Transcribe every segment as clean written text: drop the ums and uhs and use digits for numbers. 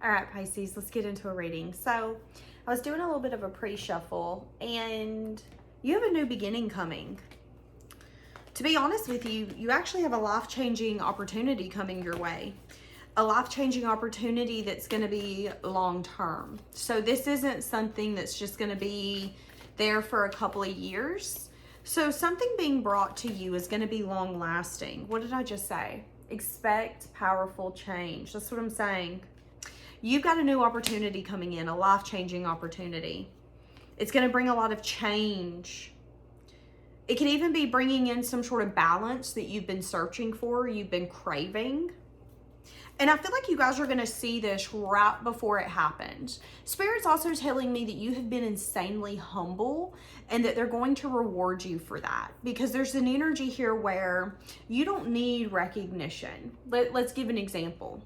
All right, Pisces, let's get into a reading. So I was doing a little bit of a pre-shuffle, and you have a new beginning coming. To be honest with you, you actually have a life-changing opportunity coming your way. A life-changing opportunity that's going to be long-term. So this isn't something that's just going to be there for a couple of years. So something being brought to you is going to be long-lasting. What did I just say? Expect powerful change. That's what I'm saying. You've got a new opportunity coming in, a life-changing opportunity. It's going to bring a lot of change. It can even be bringing in some sort of balance that you've been searching for, you've been craving. And I feel like you guys are going to see this right before it happens. Spirit's also telling me that you have been insanely humble and that they're going to reward you for that. Because there's an energy here where you don't need recognition. Let's give an example.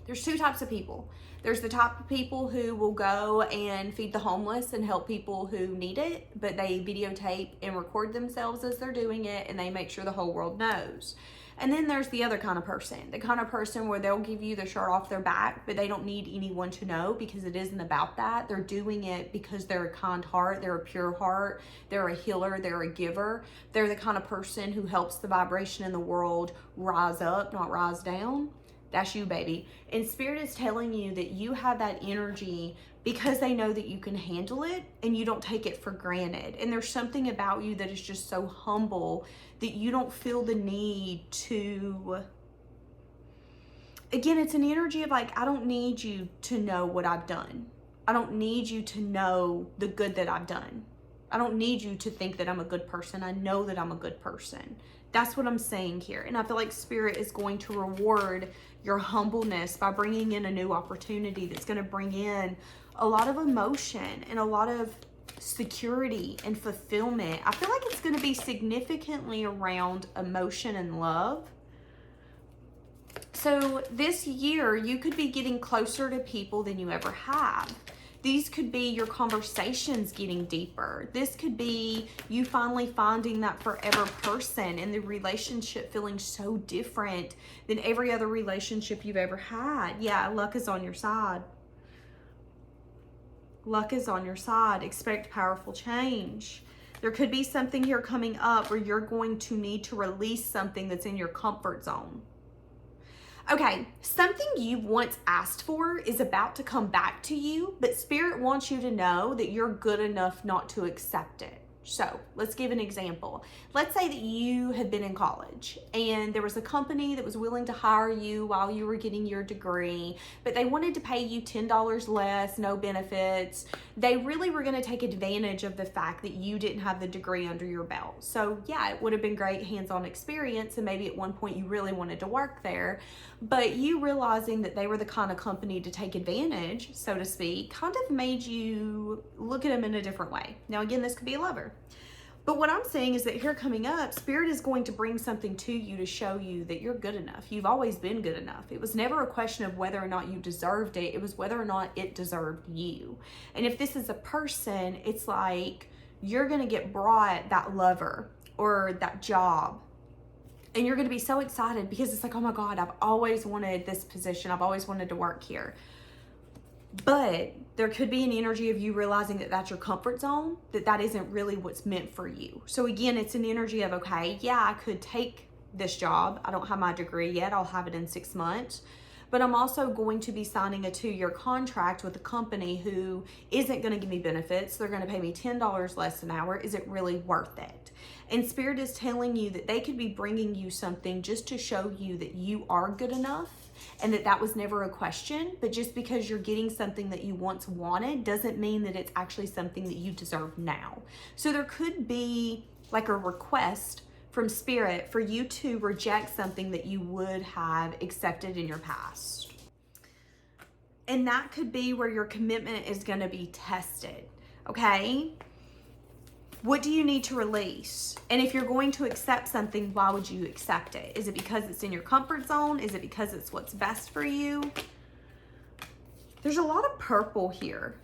There's two types of people. There's the type of people who will go and feed the homeless and help people who need it, but they videotape and record themselves as they're doing it, and they make sure the whole world knows. And then there's the other kind of person, the kind of person where they'll give you the shirt off their back, but they don't need anyone to know because it isn't about that. They're doing it because they're a kind heart, they're a pure heart, they're a healer, they're a giver. They're the kind of person who helps the vibration in the world rise up, not rise down. That's you, baby. And Spirit is telling you that you have that energy because they know that you can handle it and you don't take it for granted. And there's something about you that is just so humble that you don't feel the need to... Again, it's an energy of like, I don't need you to know what I've done. I don't need you to know the good that I've done. I don't need you to think that I'm a good person. I know that I'm a good person. That's what I'm saying here. And I feel like Spirit is going to reward your humbleness by bringing in a new opportunity that's going to bring in a lot of emotion and a lot of security and fulfillment. I feel like it's going to be significantly around emotion and love. So this year, you could be getting closer to people than you ever have. These could be your conversations getting deeper. This could be you finally finding that forever person and the relationship feeling so different than every other relationship you've ever had. Yeah, luck is on your side. Luck is on your side. Expect powerful change. There could be something here coming up where you're going to need to release something that's in your comfort zone. Okay, something you once asked for is about to come back to you, but Spirit wants you to know that you're good enough not to accept it. So let's give an example. Let's say that you had been in college and there was a company that was willing to hire you while you were getting your degree, but they wanted to pay you $10 less, no benefits. They really were going to take advantage of the fact that you didn't have the degree under your belt. So yeah, it would have been great hands-on experience, and maybe at one point you really wanted to work there, but you realizing that they were the kind of company to take advantage, so to speak, kind of made you look at them in a different way. Now again, this could be a lover. But what I'm saying is that here coming up, Spirit is going to bring something to you to show you that you're good enough. You've always been good enough. It was never a question of whether or not you deserved it. It was whether or not it deserved you. And if this is a person, it's like you're going to get brought that lover or that job. And you're going to be so excited because it's like, oh my God, I've always wanted this position. I've always wanted to work here. But there could be an energy of you realizing that that's your comfort zone, that isn't really what's meant for you. So again, it's an energy of, okay, yeah, I could take this job. I don't have my degree yet. I'll have it in 6 months. But I'm also going to be signing a 2-year contract with a company who isn't going to give me benefits. They're going to pay me $10 less an hour. Is it really worth it? And Spirit is telling you that they could be bringing you something just to show you that you are good enough and that was never a question. But just because you're getting something that you once wanted doesn't mean that it's actually something that you deserve now. So there could be like a request from Spirit for you to reject something that you would have accepted in your past. And that could be where your commitment is going to be tested, okay? What do you need to release? And if you're going to accept something, why would you accept it? Is it because it's in your comfort zone? Is it because it's what's best for you? There's a lot of purple here.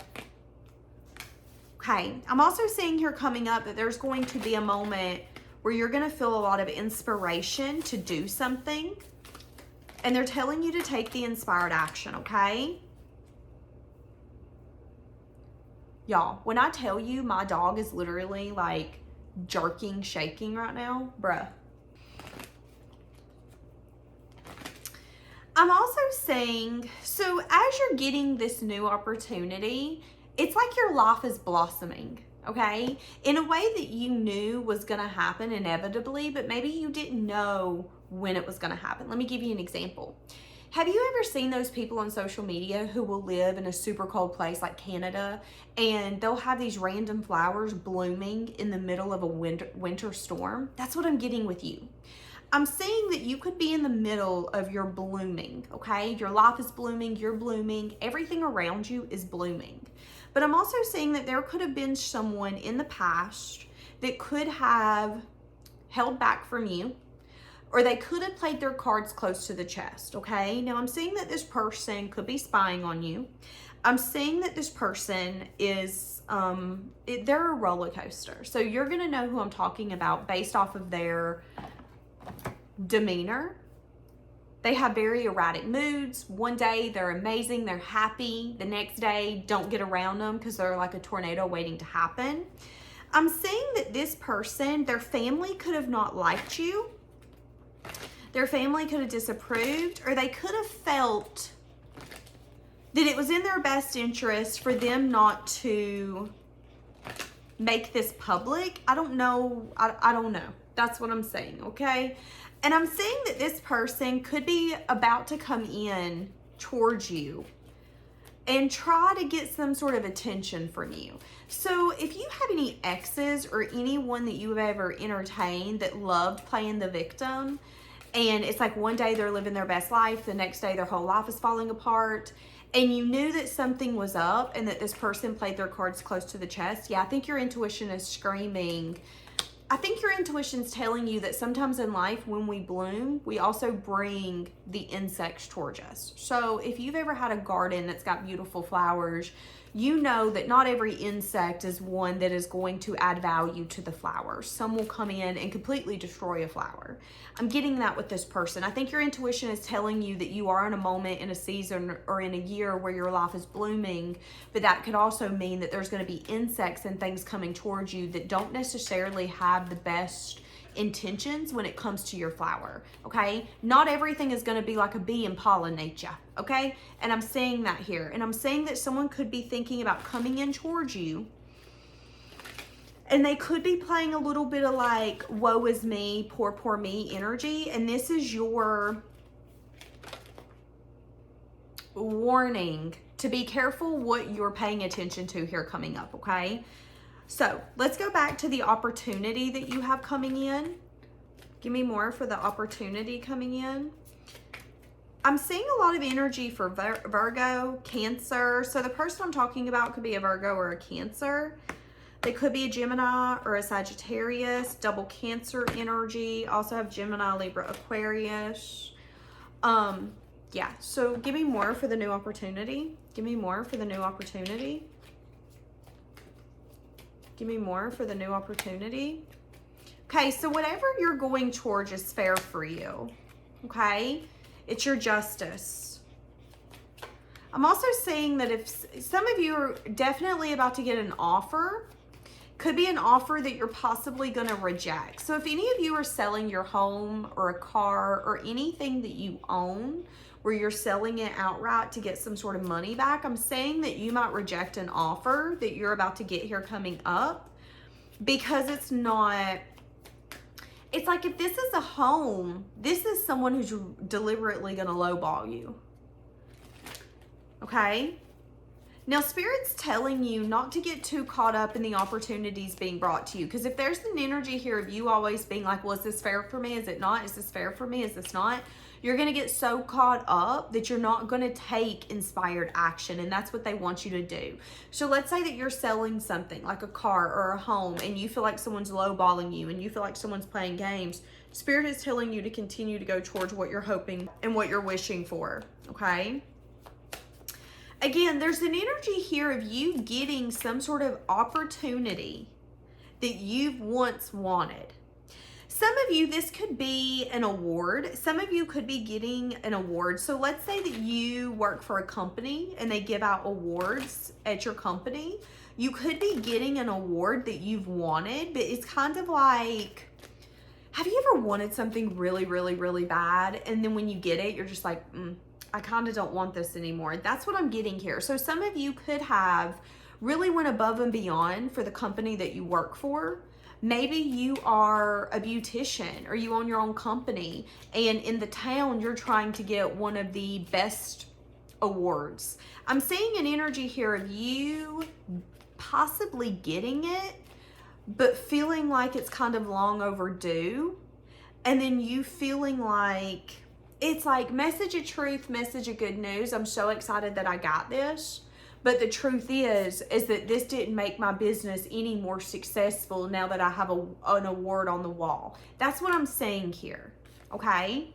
Okay, I'm also seeing here coming up that there's going to be a moment where you're going to feel a lot of inspiration to do something. And they're telling you to take the inspired action, okay? Y'all, when I tell you my dog is literally like jerking, shaking right now, bruh. I'm also saying, so as you're getting this new opportunity, it's like your life is blossoming, okay? In a way that you knew was gonna happen inevitably, but maybe you didn't know when it was gonna happen. Let me give you an example. Have you ever seen those people on social media who will live in a super cold place like Canada, and they'll have these random flowers blooming in the middle of a winter storm? That's what I'm getting with you. I'm saying that you could be in the middle of your blooming, okay? Your life is blooming, you're blooming, everything around you is blooming. But I'm also saying that there could have been someone in the past that could have held back from you, or they could have played their cards close to the chest, okay? Now, I'm saying that this person could be spying on you. I'm saying that this person is, they're a roller coaster. So you're gonna know who I'm talking about based off of their demeanor. They have very erratic moods. One day they're amazing, they're happy. The next day, don't get around them because they're like a tornado waiting to happen. I'm saying that this person, their family could have not liked you. Their family could have disapproved, or they could have felt that it was in their best interest for them not to make this public. I don't know. I don't know. That's what I'm saying, okay? And I'm saying that this person could be about to come in towards you and try to get some sort of attention from you. So if you have any exes or anyone that you've ever entertained that loved playing the victim, and it's like one day they're living their best life, the next day their whole life is falling apart, and you knew that something was up and that this person played their cards close to the chest, yeah, I think your intuition is screaming. I think your intuition's telling you that sometimes in life when we bloom, we also bring the insects towards us. So if you've ever had a garden that's got beautiful flowers, you know that not every insect is one that is going to add value to the flowers. Some will come in and completely destroy a flower. I'm getting that with this person. I think your intuition is telling you that you are in a moment, in a season, or in a year where your life is blooming, but that could also mean that there's going to be insects and things coming towards you that don't necessarily have the best intentions when it comes to your flower, okay? Not everything is going to be like a bee and pollinate you, okay? And I'm saying that here. And I'm saying that someone could be thinking about coming in towards you, and they could be playing a little bit of like, woe is me, poor me energy. And this is your warning to be careful what you're paying attention to here coming up, okay? So let's go back to the opportunity that you have coming in. Give me more for the opportunity coming in. I'm seeing a lot of energy for Virgo, Cancer. So the person I'm talking about could be a Virgo or a Cancer. They could be a Gemini or a Sagittarius, double Cancer energy. Also have Gemini, Libra, Aquarius. Yeah, so give me more for the new opportunity. Give me more for the new opportunity. Give me more for the new opportunity. Okay, so whatever you're going towards is fair for you, okay? It's your justice. I'm also saying that if some of you are definitely about to get an offer, could be an offer that you're possibly going to reject. So if any of you are selling your home or a car or anything that you own where you're selling it outright to get some sort of money back, I'm saying that you might reject an offer that you're about to get here coming up because it's not, it's like if this is a home, this is someone who's deliberately going to lowball you. Okay? Now, Spirit's telling you not to get too caught up in the opportunities being brought to you. Because if there's an energy here of you always being like, well, is this fair for me? Is it not? Is this fair for me? Is this not? You're going to get so caught up that you're not going to take inspired action. And that's what they want you to do. So let's say that you're selling something like a car or a home and you feel like someone's lowballing you and you feel like someone's playing games. Spirit is telling you to continue to go towards what you're hoping and what you're wishing for. Okay? Again, there's an energy here of you getting some sort of opportunity that you've once wanted. Some of you, this could be an award. Some of you could be getting an award. So let's say that you work for a company and they give out awards at your company. You could be getting an award that you've wanted, but it's kind of like, have you ever wanted something really, really, really bad? And then when you get it, you're just like, I kind of don't want this anymore. That's what I'm getting here. So some of you could have really went above and beyond for the company that you work for. Maybe you are a beautician or you own your own company, and in the town, you're trying to get one of the best awards. I'm seeing an energy here of you possibly getting it, but feeling like it's kind of long overdue. And then you feeling like, it's like message of truth, message of good news. I'm so excited that I got this. But the truth is that this didn't make my business any more successful now that I have an award on the wall. That's what I'm saying here, okay?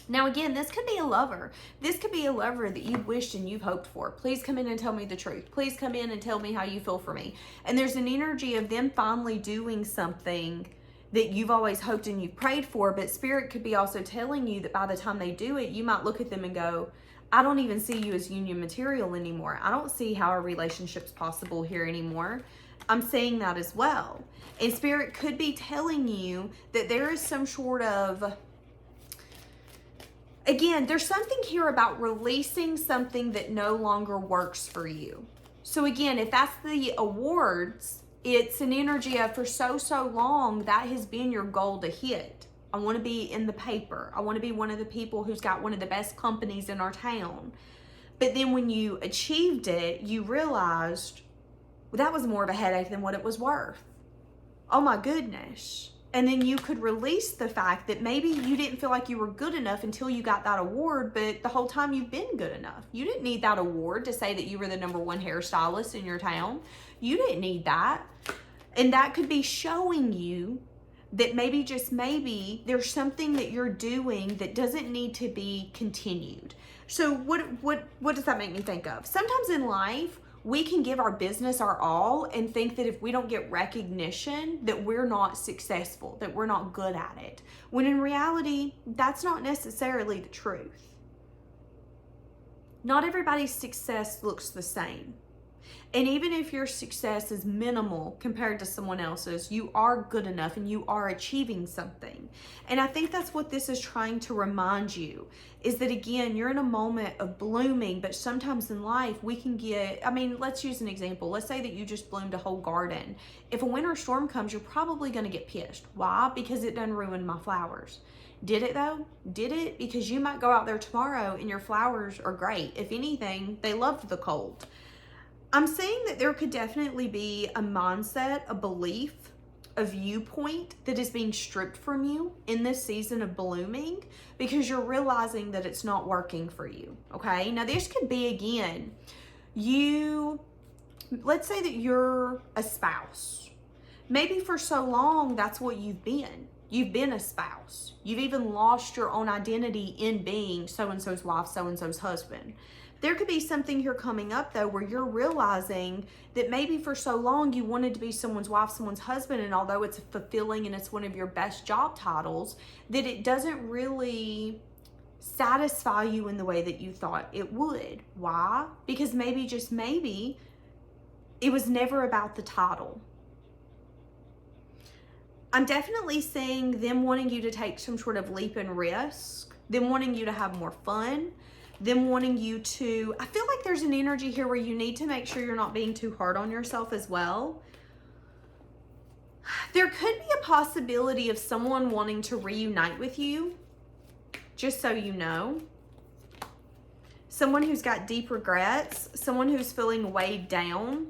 Now, again, this could be a lover. This could be a lover that you've wished and you've hoped for. Please come in and tell me the truth. Please come in and tell me how you feel for me. And there's an energy of them finally doing something that you've always hoped and you've prayed for, but Spirit could be also telling you that by the time they do it, you might look at them and go, I don't even see you as union material anymore. I don't see how a relationship's possible here anymore. I'm saying that as well. And Spirit could be telling you that there is some sort of, again, there's something here about releasing something that no longer works for you. So again, if that's the awards, it's an energy of for so long, that has been your goal to hit. I want to be in the paper. I want to be one of the people who's got one of the best companies in our town. But then when you achieved it, you realized, well, that was more of a headache than what it was worth. Oh my goodness. And then you could release the fact that maybe you didn't feel like you were good enough until you got that award, but the whole time you've been good enough. You didn't need that award to say that you were the #1 hairstylist in your town. You didn't need that. And that could be showing you that maybe, just maybe, there's something that you're doing that doesn't need to be continued. So what does that make me think of? Sometimes in life, we can give our business our all and think that if we don't get recognition, that we're not successful, that we're not good at it. When in reality, that's not necessarily the truth. Not everybody's success looks the same. And even if your success is minimal compared to someone else's, you are good enough and you are achieving something. And I think that's what this is trying to remind you, is that again, you're in a moment of blooming, but sometimes in life we can get, I mean, let's use an example. Let's say that you just bloomed a whole garden. If a winter storm comes, you're probably going to get pissed. Why? Because it done ruined my flowers. Did it though? Did it? Because you might go out there tomorrow and your flowers are great. If anything, they loved the cold. I'm saying that there could definitely be a mindset, a belief, a viewpoint that is being stripped from you in this season of blooming because you're realizing that it's not working for you, okay? Now this could be, again, let's say that you're a spouse. Maybe for so long, that's what you've been. You've been a spouse. You've even lost your own identity in being so-and-so's wife, so-and-so's husband. There could be something here coming up though where you're realizing that maybe for so long you wanted to be someone's wife, someone's husband, and although it's fulfilling and it's one of your best job titles, that it doesn't really satisfy you in the way that you thought it would. Why? Because maybe, just maybe, it was never about the title. I'm definitely seeing them wanting you to take some sort of leap and risk, them wanting you to have more fun, them wanting you to, I feel like there's an energy here where you need to make sure you're not being too hard on yourself as well. There could be a possibility of someone wanting to reunite with you, just so you know. Someone who's got deep regrets, someone who's feeling weighed down.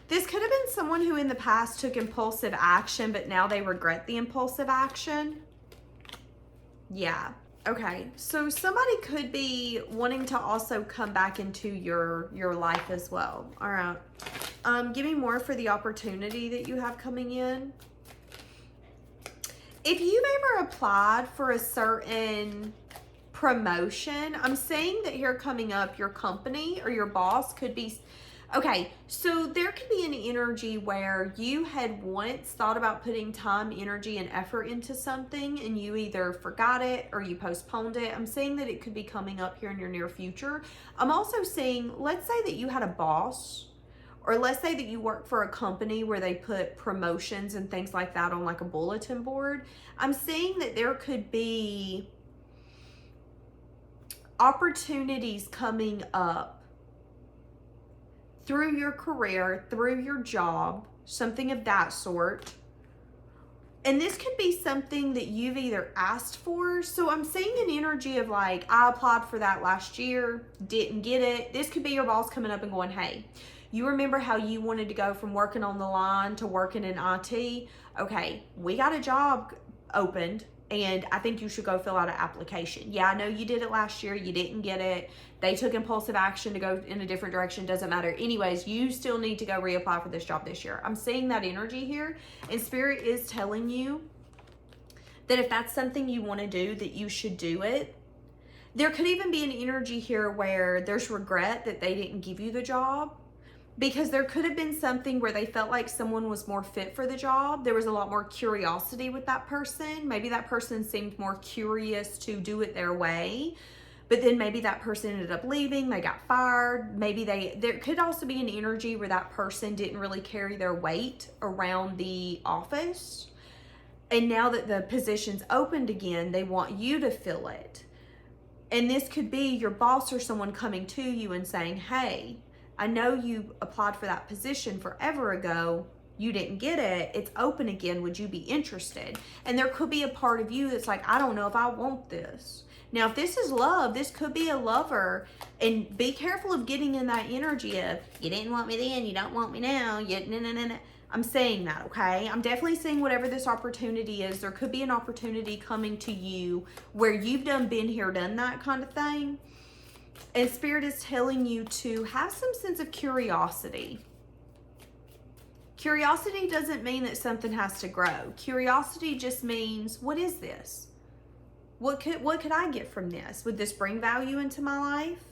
This could have been someone who in the past took impulsive action, but now they regret the impulsive action. Yeah. Okay. So somebody could be wanting to also come back into your life as well. All right. Give me more for the opportunity that you have coming in. If you've ever applied for a certain promotion. I'm saying that here coming up, your company or your boss could be, okay, so there could be an energy where you had once thought about putting time, energy, and effort into something and you either forgot it or you postponed it. I'm saying that it could be coming up here in your near future. I'm also saying, let's say that you had a boss, or let's say that you work for a company where they put promotions and things like that on like a bulletin board. I'm saying that there could be opportunities coming up through your career, through your job, something of that sort. And this could be something that you've either asked for. So I'm seeing an energy of like, I applied for that last year, didn't get it. This could be your boss coming up and going, hey, you remember how you wanted to go from working on the line to working in IT? Okay, we got a job opened and I think you should go fill out an application. Yeah, I know you did it last year, you didn't get it. They took impulsive action to go in a different direction, doesn't matter. Anyways, you still need to go reapply for this job this year. I'm seeing that energy here, and Spirit is telling you that if that's something you want to do, that you should do it. There could even be an energy here where there's regret that they didn't give you the job, because there could have been something where they felt like someone was more fit for the job. There was a lot more curiosity with that person. Maybe that person seemed more curious to do it their way, but then maybe that person ended up leaving, they got fired. Maybe there could also be an energy where that person didn't really carry their weight around the office. And now that the position's opened again, they want you to fill it. And this could be your boss or someone coming to you and saying, hey, I know you applied for that position forever ago. You didn't get it. It's open again. Would you be interested? And there could be a part of you that's like, I don't know if I want this. Now, if this is love, this could be a lover. And be careful of getting in that energy of, you didn't want me then, you don't want me now. No. I'm saying that, okay? I'm definitely saying whatever this opportunity is, there could be an opportunity coming to you where you've been here, done that kind of thing. And Spirit is telling you to have some sense of curiosity. Curiosity doesn't mean that something has to grow. Curiosity just means, what is this? What could I get from this? Would this bring value into my life?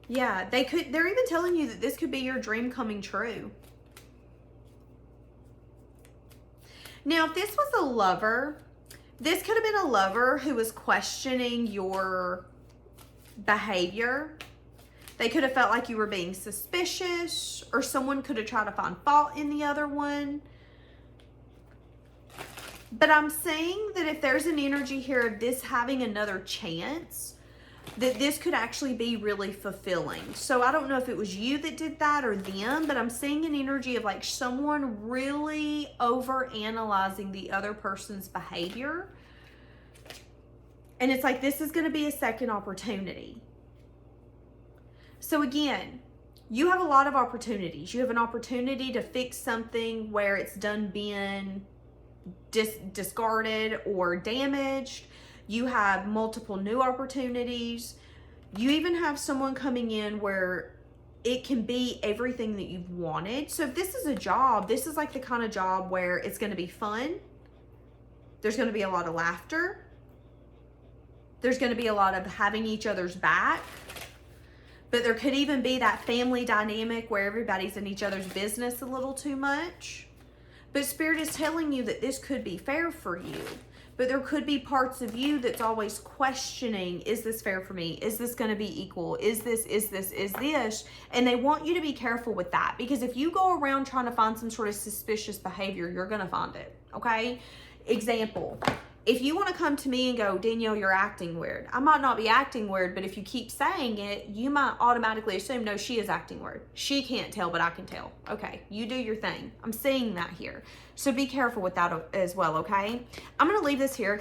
Yeah, they're even telling you that this could be your dream coming true. Now, if this was a lover, this could have been a lover who was questioning your behavior. They could have felt like you were being suspicious, or someone could have tried to find fault in the other one. But I'm saying that if there's an energy here of this having another chance, that this could actually be really fulfilling. So I don't know if it was you that did that or them, but I'm seeing an energy of like someone really over-analyzing the other person's behavior. And it's like, this is going to be a second opportunity. So again, you have a lot of opportunities. You have an opportunity to fix something where it's been discarded or damaged. You have multiple new opportunities. You even have someone coming in where it can be everything that you've wanted. So if this is a job, this is like the kind of job where it's going to be fun. There's going to be a lot of laughter. There's going to be a lot of having each other's back. But there could even be that family dynamic where everybody's in each other's business a little too much. But Spirit is telling you that this could be fair for you. But there could be parts of you that's always questioning, is this fair for me? Is this going to be equal? Is this? And they want you to be careful with that. Because if you go around trying to find some sort of suspicious behavior, you're going to find it. Okay? Example. If you want to come to me and go, Danielle, you're acting weird. I might not be acting weird, but if you keep saying it, you might automatically assume, no, she is acting weird. She can't tell, but I can tell. Okay, you do your thing. I'm seeing that here. So be careful with that as well, okay? I'm going to leave this here.